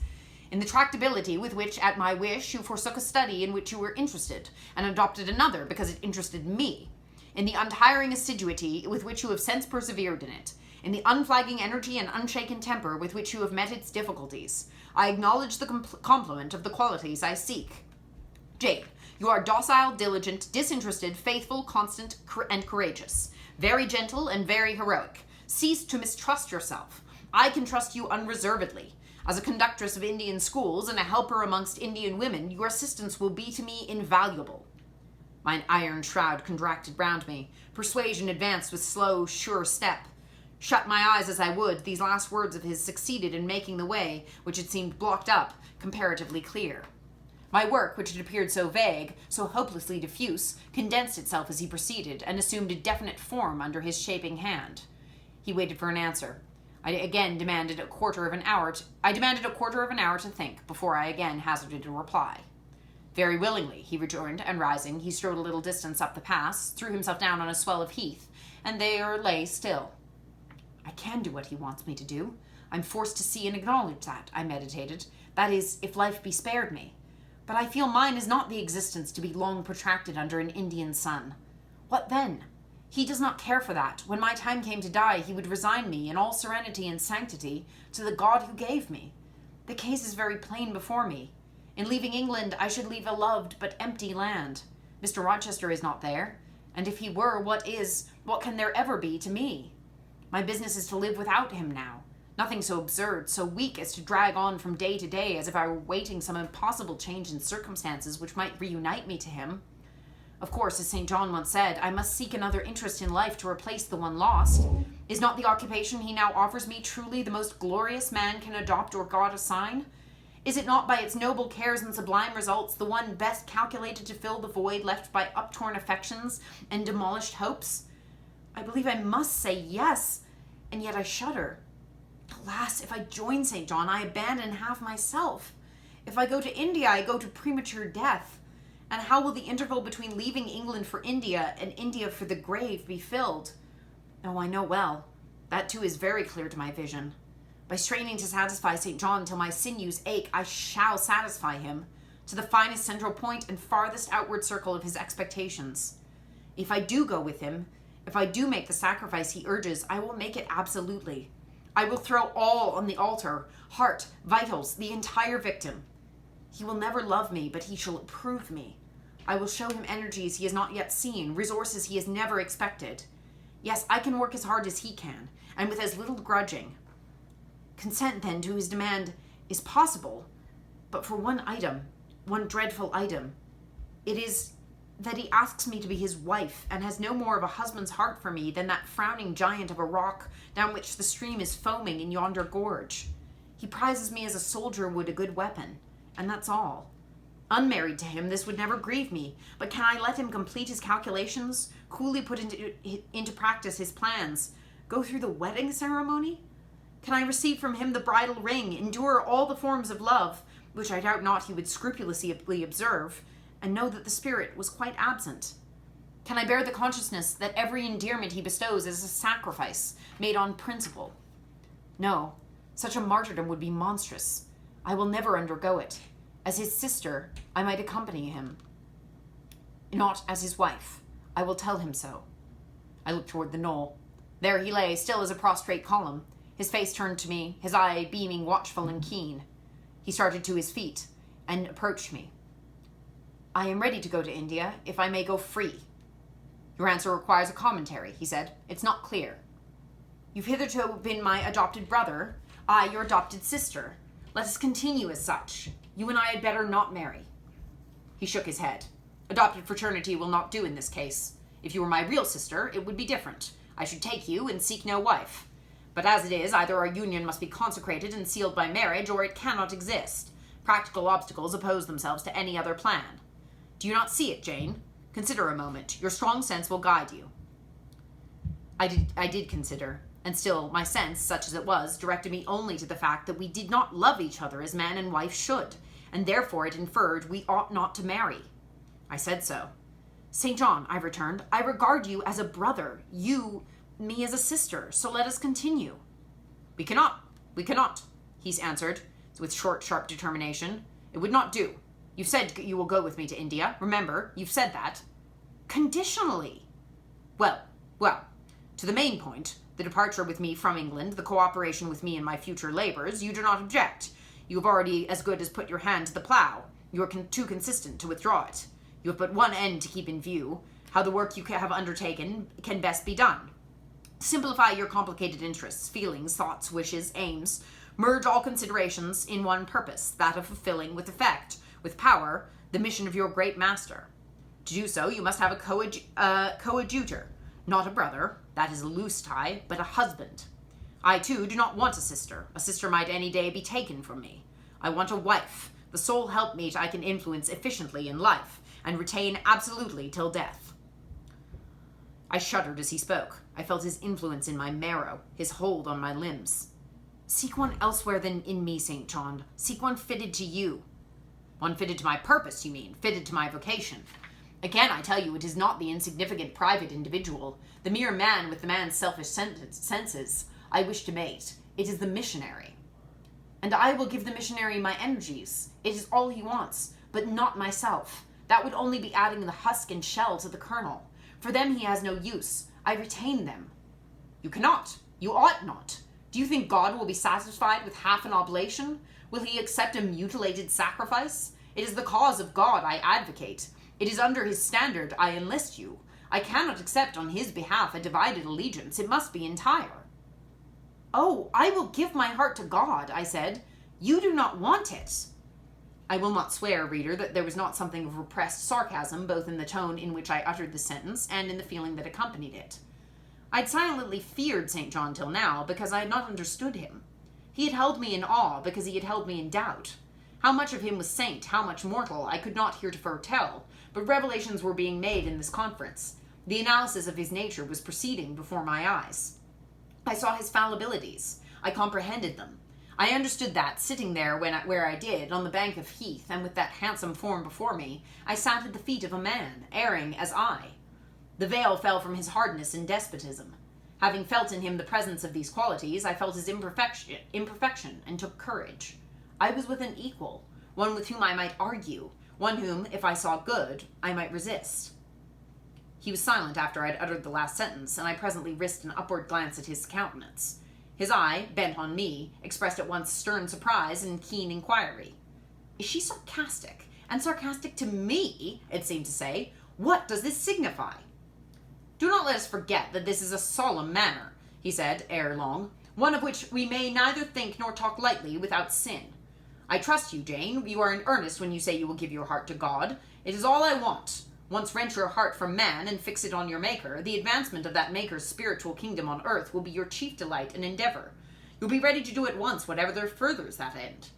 In the tractability with which, at my wish, you forsook a study in which you were interested, and adopted another because it interested me. In the untiring assiduity with which you have since persevered in it. In the unflagging energy and unshaken temper with which you have met its difficulties. I acknowledge the complement of the qualities I seek. Jane, you are docile, diligent, disinterested, faithful, constant, and courageous. Very gentle and very heroic. Cease to mistrust yourself. I can trust you unreservedly. As a conductress of Indian schools and a helper amongst Indian women, your assistance will be to me invaluable." Mine iron shroud contracted round me. Persuasion advanced with slow, sure step. Shut my eyes as I would, these last words of his succeeded in making the way, which had seemed blocked up, comparatively clear. My work, which had appeared so vague, so hopelessly diffuse, condensed itself as he proceeded, and assumed a definite form under his shaping hand. He waited for an answer. I demanded a quarter of an hour to think before I again hazarded a reply. "Very willingly," he rejoined, and rising, he strode a little distance up the pass, threw himself down on a swell of heath, and there lay still. I can do what he wants me to do. I'm forced to see and acknowledge that, I meditated. That is, if life be spared me. But I feel mine is not the existence to be long protracted under an Indian sun. What then? He does not care for that. When my time came to die, he would resign me in all serenity and sanctity to the God who gave me. The case is very plain before me. In leaving England, I should leave a loved but empty land. Mr. Rochester is not there, and if he were, what can there ever be to me? My business is to live without him now. Nothing so absurd, so weak as to drag on from day to day as if I were waiting some impossible change in circumstances which might reunite me to him. Of course, as St. John once said, I must seek another interest in life to replace the one lost. Is not the occupation he now offers me truly the most glorious man can adopt or God assign? Is it not by its noble cares and sublime results the one best calculated to fill the void left by uptorn affections and demolished hopes? I believe I must say yes, and yet I shudder. Alas, if I join St. John, I abandon half myself. If I go to India, I go to premature death. And how will the interval between leaving England for India and India for the grave be filled? Oh, I know well. That too is very clear to my vision. By straining to satisfy St. John till my sinews ache, I shall satisfy him. to the finest central point and farthest outward circle of his expectations. If I do go with him, if I do make the sacrifice he urges, I will make it absolutely. I will throw all on the altar, heart, vitals, the entire victim. He will never love me, but he shall approve me. I will show him energies he has not yet seen, resources he has never expected. Yes, I can work as hard as he can, and with as little grudging. Consent, then, to his demand is possible, but for one item, one dreadful item. It is that he asks me to be his wife, and has no more of a husband's heart for me than that frowning giant of a rock down which the stream is foaming in yonder gorge. He prizes me as a soldier would a good weapon, and that's all. Unmarried to him, this would never grieve me, but can I let him complete his calculations, coolly put into practice his plans, go through the wedding ceremony? Can I receive from him the bridal ring, endure all the forms of love, which I doubt not he would scrupulously observe, and know that the spirit was quite absent? Can I bear the consciousness that every endearment he bestows is a sacrifice made on principle? No, such a martyrdom would be monstrous. I will never undergo it. As his sister, I might accompany him. Not as his wife. I will tell him so. I looked toward the knoll. There he lay, still as a prostrate column, his face turned to me, his eye beaming watchful and keen. He started to his feet and approached me. I am ready to go to India, if I may go free. Your answer requires a commentary, he said. It's not clear. You've hitherto been my adopted brother, I your adopted sister. Let us continue as such. You and I had better not marry. He shook his head. Adopted fraternity will not do in this case. If you were my real sister, it would be different. I should take you and seek no wife. But as it is, either our union must be consecrated and sealed by marriage, or it cannot exist. Practical obstacles oppose themselves to any other plan. Do you not see it, Jane? Consider a moment. Your strong sense will guide you. I did consider, and still my sense, such as it was, directed me only to the fact that we did not love each other as man and wife should, and therefore it inferred we ought not to marry. I said so. St. John, I returned, I regard you as a brother, you, me as a sister, so let us continue. We cannot, he answered, with short, sharp determination. It would not do. You said you will go with me to India. Remember, you've said that. Conditionally. Well, to the main point, the departure with me from England, the cooperation with me in my future labors, you do not object. You have already as good as put your hand to the plow. You are too consistent to withdraw it. You have but one end to keep in view, how the work you have undertaken can best be done. Simplify your complicated interests, feelings, thoughts, wishes, aims. Merge all considerations in one purpose, that of fulfilling with effect, with power, the mission of your great master. To do so, you must have a coadjutor, not a brother, that is a loose tie, but a husband. I, too, do not want a sister. A sister might any day be taken from me. I want a wife, the sole helpmeet I can influence efficiently in life, and retain absolutely till death. I shuddered as he spoke. I felt his influence in my marrow, his hold on my limbs. Seek one elsewhere than in me, St. John. Seek one fitted to you. One fitted to my purpose, you mean, fitted to my vocation. Again, I tell you, it is not the insignificant private individual, the mere man with the man's selfish senses, I wish to mate. It is the missionary. And I will give the missionary my energies. It is all he wants, but not myself. That would only be adding the husk and shell to the kernel. For them he has no use. I retain them. You cannot. You ought not. Do you think God will be satisfied with half an oblation? Will he accept a mutilated sacrifice? It is the cause of God I advocate. It is under his standard I enlist you. I cannot accept on his behalf a divided allegiance. It must be entire. Oh, I will give my heart to God, I said. You do not want it. I will not swear, reader, that there was not something of repressed sarcasm both in the tone in which I uttered the sentence and in the feeling that accompanied it. I'd silently feared St. John till now because I had not understood him. He had held me in awe because he had held me in doubt. How much of him was saint, how much mortal, I could not heretofore tell, but revelations were being made in this conference. The analysis of his nature was proceeding before my eyes. I saw his fallibilities. I comprehended them. I understood that, sitting there where I did, on the bank of heath, and with that handsome form before me, I sat at the feet of a man, erring as I. The veil fell from his hardness and despotism. Having felt in him the presence of these qualities, I felt his imperfection and took courage. I was with an equal, one with whom I might argue, one whom, if I saw good, I might resist. He was silent after I had uttered the last sentence, and I presently risked an upward glance at his countenance. His eye, bent on me, expressed at once stern surprise and keen inquiry. Is she sarcastic? And sarcastic to me, it seemed to say. What does this signify? Do not let us forget that this is a solemn manner, he said ere long, one of which we may neither think nor talk lightly without sin. I trust you, Jane. You are in earnest when you say you will give your heart to God. It is all I want. Once wrench your heart from man and fix it on your Maker, the advancement of that Maker's spiritual kingdom on earth will be your chief delight and endeavor. You'll be ready to do at once whatever there furthers that end.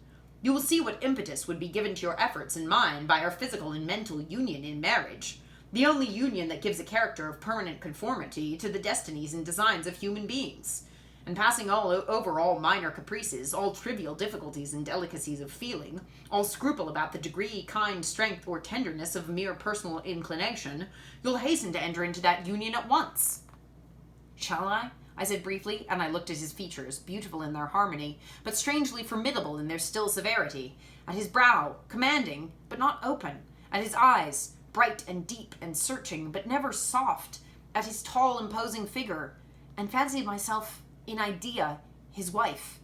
You will see what impetus would be given to your efforts and mine by our physical and mental union in marriage, the only union that gives a character of permanent conformity to the destinies and designs of human beings. And passing over all minor caprices, all trivial difficulties and delicacies of feeling, all scruple about the degree, kind, strength, or tenderness of mere personal inclination, you'll hasten to enter into that union at once. Shall I said briefly, and I looked at his features, beautiful in their harmony, but strangely formidable in their still severity, at his brow, commanding, but not open, at his eyes, bright and deep and searching, but never soft, at his tall, imposing figure, and fancied myself, in idea, his wife.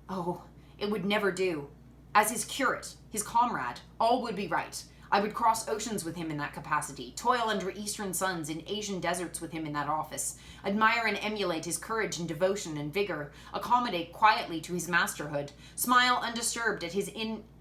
Oh, it would never do. As his curate, his comrade, all would be right. I would cross oceans with him in that capacity, toil under eastern suns in Asian deserts with him in that office, admire and emulate his courage and devotion and vigor, accommodate quietly to his masterhood, smile undisturbed at his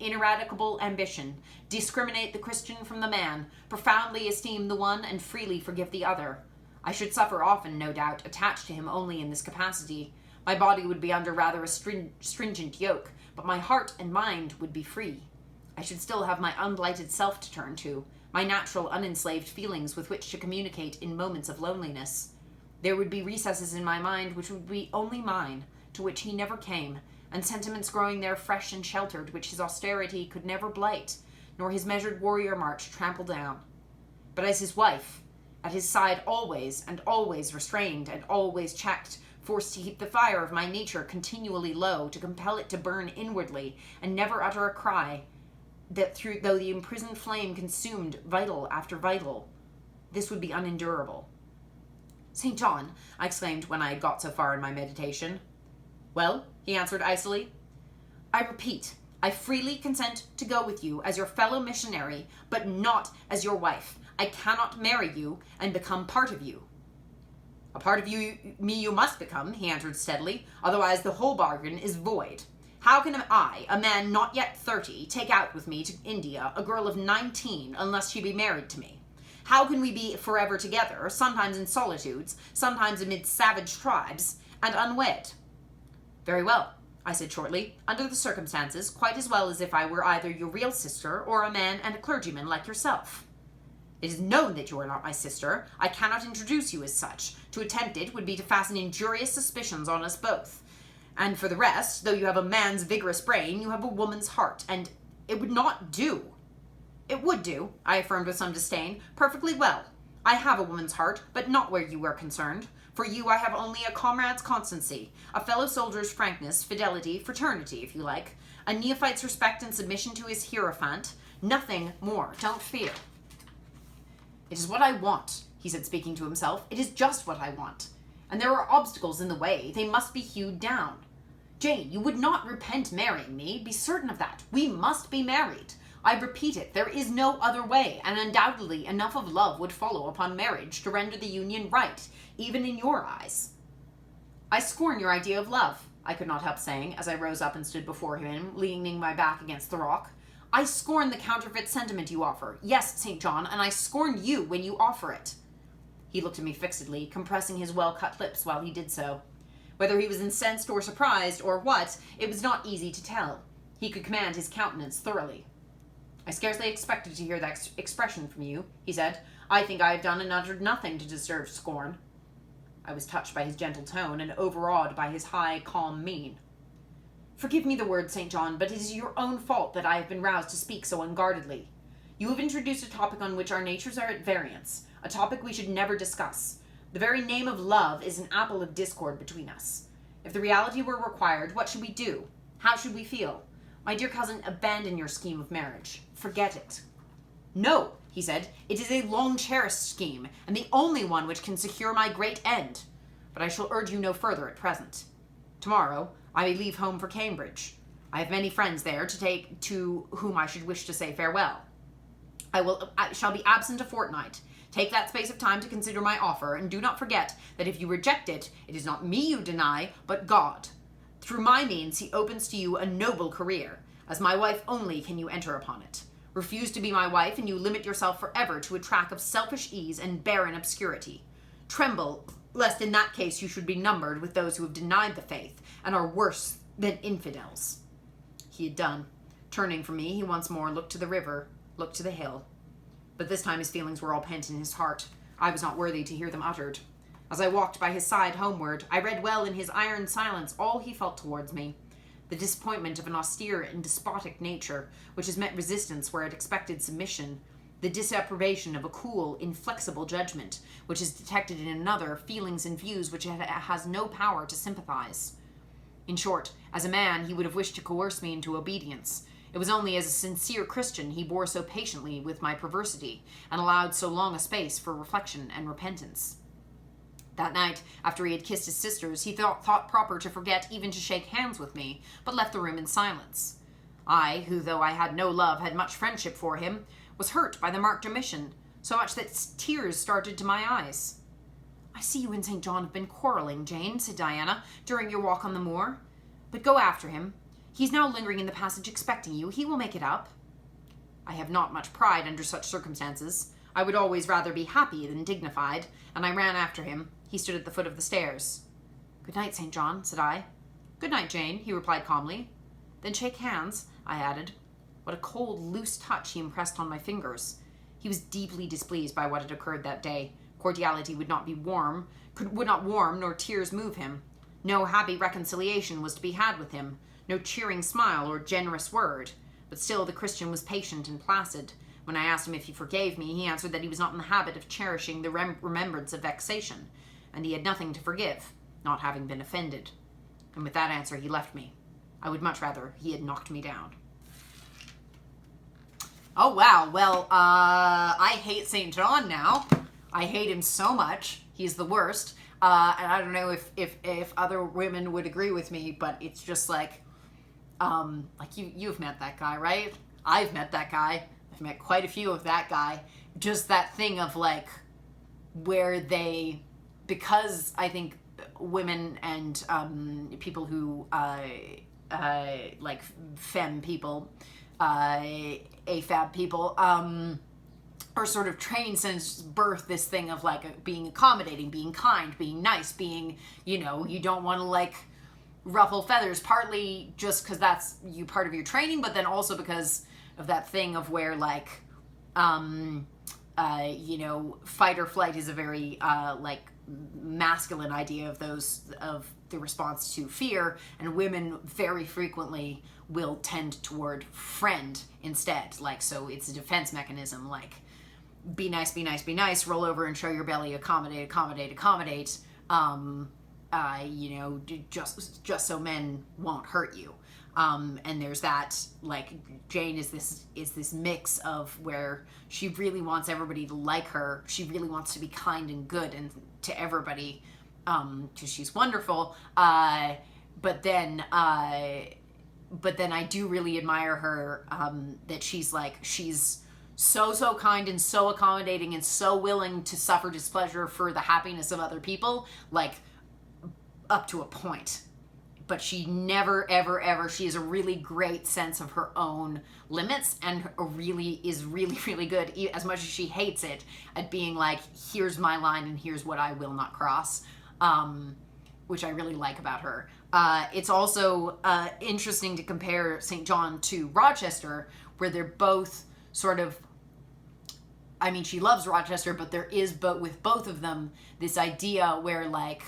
ineradicable ambition, discriminate the Christian from the man, profoundly esteem the one and freely forgive the other. I should suffer often, no doubt, attached to him only in this capacity. My body would be under rather a stringent yoke, but my heart and mind would be free. I should still have my unblighted self to turn to, my natural unenslaved feelings with which to communicate in moments of loneliness. There would be recesses in my mind which would be only mine, to which he never came, and sentiments growing there fresh and sheltered which his austerity could never blight, nor his measured warrior march trample down. But as his wife, at his side always and always restrained and always checked, forced to keep the fire of my nature continually low, to compel it to burn inwardly, and never utter a cry, that though the imprisoned flame consumed vital after vital, this would be unendurable. St. John, I exclaimed when I had got so far in my meditation. Well, he answered icily, I repeat, I freely consent to go with you as your fellow missionary, but not as your wife. I cannot marry you and become part of you. A part of me you must become, he answered steadily, otherwise the whole bargain is void. How can I, a man not yet 30, take out with me to India a girl of 19 unless she be married to me? How can we be forever together, sometimes in solitudes, sometimes amid savage tribes, and unwed? Very well, I said shortly, under the circumstances, quite as well as if I were either your real sister or a man and a clergyman like yourself. It is known that you are not my sister. I cannot introduce you as such. To attempt it would be to fasten injurious suspicions on us both. And for the rest, though you have a man's vigorous brain, you have a woman's heart, and it would not do. It would do, I affirmed with some disdain, perfectly well. I have a woman's heart, but not where you are concerned. For you I have only a comrade's constancy, a fellow soldier's frankness, fidelity, fraternity, if you like, a neophyte's respect and submission to his hierophant. Nothing more, don't fear. It is what I want, he said, speaking to himself. It is just what I want. And there are obstacles in the way. They must be hewed down. Jane, you would not repent marrying me. Be certain of that. We must be married. I repeat it, there is no other way, and undoubtedly enough of love would follow upon marriage to render the union right, even in your eyes. I scorn your idea of love, I could not help saying, as I rose up and stood before him, leaning my back against the rock. I scorn the counterfeit sentiment you offer. Yes, St. John, and I scorn you when you offer it. He looked at me fixedly, compressing his well-cut lips while he did so. Whether he was incensed or surprised or what, it was not easy to tell. He could command his countenance thoroughly. I scarcely expected to hear that expression from you, he said. I think I have done and uttered nothing to deserve scorn. I was touched by his gentle tone and overawed by his high, calm mien. Forgive me the word, St. John, but it is your own fault that I have been roused to speak so unguardedly. You have introduced a topic on which our natures are at variance, a topic we should never discuss. The very name of love is an apple of discord between us. If the reality were required, what should we do? How should we feel? My dear cousin, abandon your scheme of marriage. Forget it. No, he said, it is a long-cherished scheme, and the only one which can secure my great end. But I shall urge you no further at present. Tomorrow I may leave home for Cambridge. I have many friends there to whom I should wish to say farewell. I shall be absent a fortnight. Take that space of time to consider my offer, and do not forget that if you reject it, it is not me you deny, but God. Through my means he opens to you a noble career. As my wife only can you enter upon it. Refuse to be my wife, and you limit yourself forever to a track of selfish ease and barren obscurity. Tremble, lest in that case you should be numbered with those who have denied the faith, and are worse than infidels. He had done. Turning from me, he once more looked to the river, looked to the hill. But this time his feelings were all pent in his heart. I was not worthy to hear them uttered. As I walked by his side homeward, I read well in his iron silence all he felt towards me. The disappointment of an austere and despotic nature, which has met resistance where it expected submission. The disapprobation of a cool, inflexible judgment, which is detected in another, feelings and views which it has no power to sympathize. In short, as a man, he would have wished to coerce me into obedience. It was only as a sincere Christian he bore so patiently with my perversity, and allowed so long a space for reflection and repentance. That night, after he had kissed his sisters, he thought proper to forget even to shake hands with me, but left the room in silence. I, who, though I had no love, had much friendship for him, was hurt by the marked omission, so much that tears started to my eyes. "I see you and St. John have been quarrelling, Jane," said Diana, "during your walk on the moor. But go after him. He's now lingering in the passage expecting you. He will make it up." I have not much pride under such circumstances. I would always rather be happy than dignified, and I ran after him. He stood at the foot of the stairs. "Good night, St. John," said I. "Good night, Jane," he replied calmly. "Then shake hands," I added. What a cold, loose touch he impressed on my fingers. He was deeply displeased by what had occurred that day. Cordiality would not warm, nor tears move him. No happy reconciliation was to be had with him, no cheering smile or generous word. But still the Christian was patient and placid. When I asked him if he forgave me, he answered that he was not in the habit of cherishing the remembrance of vexation, and he had nothing to forgive, not having been offended. And with that answer he left me. I would much rather he had knocked me down. Oh, wow. Well, I hate St. John now. I hate him so much. He's the worst. And I don't know if other women would agree with me, but it's just like you've met that guy, right? I've met that guy. I've met quite a few of that guy. Just that thing of like where they, because I think women and people who like femme people, AFAB people, are sort of trained since birth this thing of like being accommodating, being kind, being nice, being, you don't want to like ruffle feathers, partly just because that's part of your training, but then also because of that thing of where like fight or flight is a very like masculine idea of the response to fear, and women very frequently will tend toward friend instead. Like, so it's a defense mechanism, like be nice, be nice, be nice, roll over and show your belly, accommodate, just so men won't hurt you. And there's that, like, Jane is this mix of where she really wants everybody to like her. She really wants to be kind and good and to everybody, because she's wonderful. But then I do really admire her, that she's so kind and so accommodating and so willing to suffer displeasure for the happiness of other people, like up to a point. But she never, ever, she has a really great sense of her own limits, and is really good, as much as she hates it, at being like, here's my line and here's what I will not cross, which I really like about her. It's also interesting to compare St. John to Rochester, where they're both sort of, I mean, she loves Rochester, but there is, with both of them, this idea where like,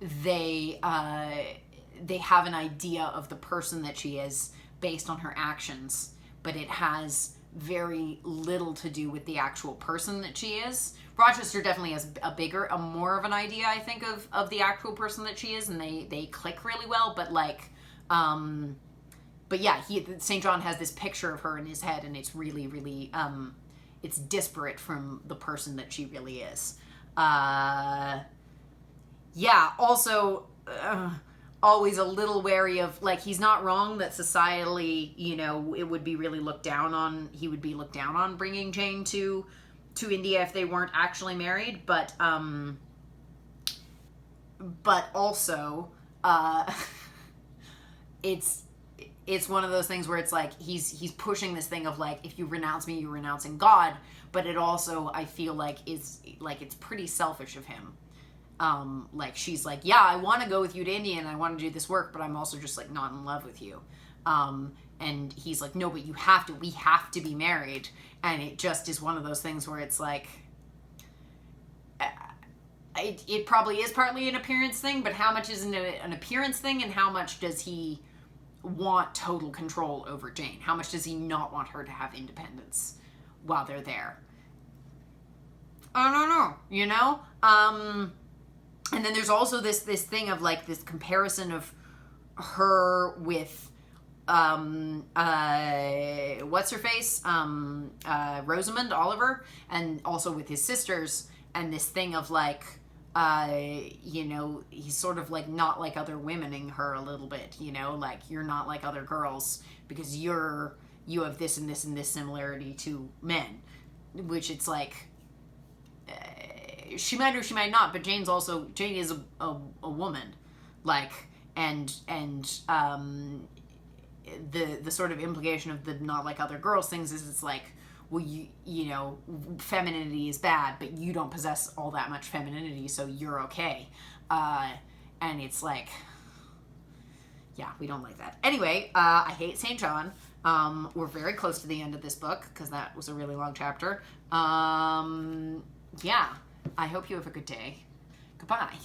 they have an idea of the person that she is based on her actions, but it has very little to do with the actual person that she is. Rochester definitely has a more of an idea, I think, of the actual person that she is, and they click really well, but like but yeah, St. John has this picture of her in his head, and it's really, really, it's disparate from the person that she really is. Yeah, also, always a little wary of, like, he's not wrong that societally, you know, it would be really looked down on, he would be looked down on bringing Jane to India if they weren't actually married, but also, it's one of those things where it's like, he's pushing this thing of, like, if you renounce me, you're renouncing God, but it also, I feel like, is, like, it's pretty selfish of him. Like, she's like, yeah, I want to go with you to India and I want to do this work, but I'm also just, like, not in love with you. And he's like, no, but we have to be married. And it just is one of those things where it's like, it probably is partly an appearance thing, but how much is an appearance thing, and how much does he want total control over Jane? How much does he not want her to have independence while they're there? I don't know, you know? And then there's also this thing of, like, this comparison of her with, what's her face? Rosamund Oliver, and also with his sisters, and this thing of, like, you know, he's sort of, like, not like other womening her a little bit, you know, like, you're not like other girls because you have this and this and this similarity to men, which it's like, she might or she might not, but Jane is a woman, like, and the sort of implication of the not like other girls things is, it's like, well, you know, femininity is bad, but you don't possess all that much femininity, so you're okay. And it's like, yeah, we don't like that. Anyway, I hate St. John. We're very close to the end of this book, because that was a really long chapter. Yeah, I hope you have a good day. Goodbye.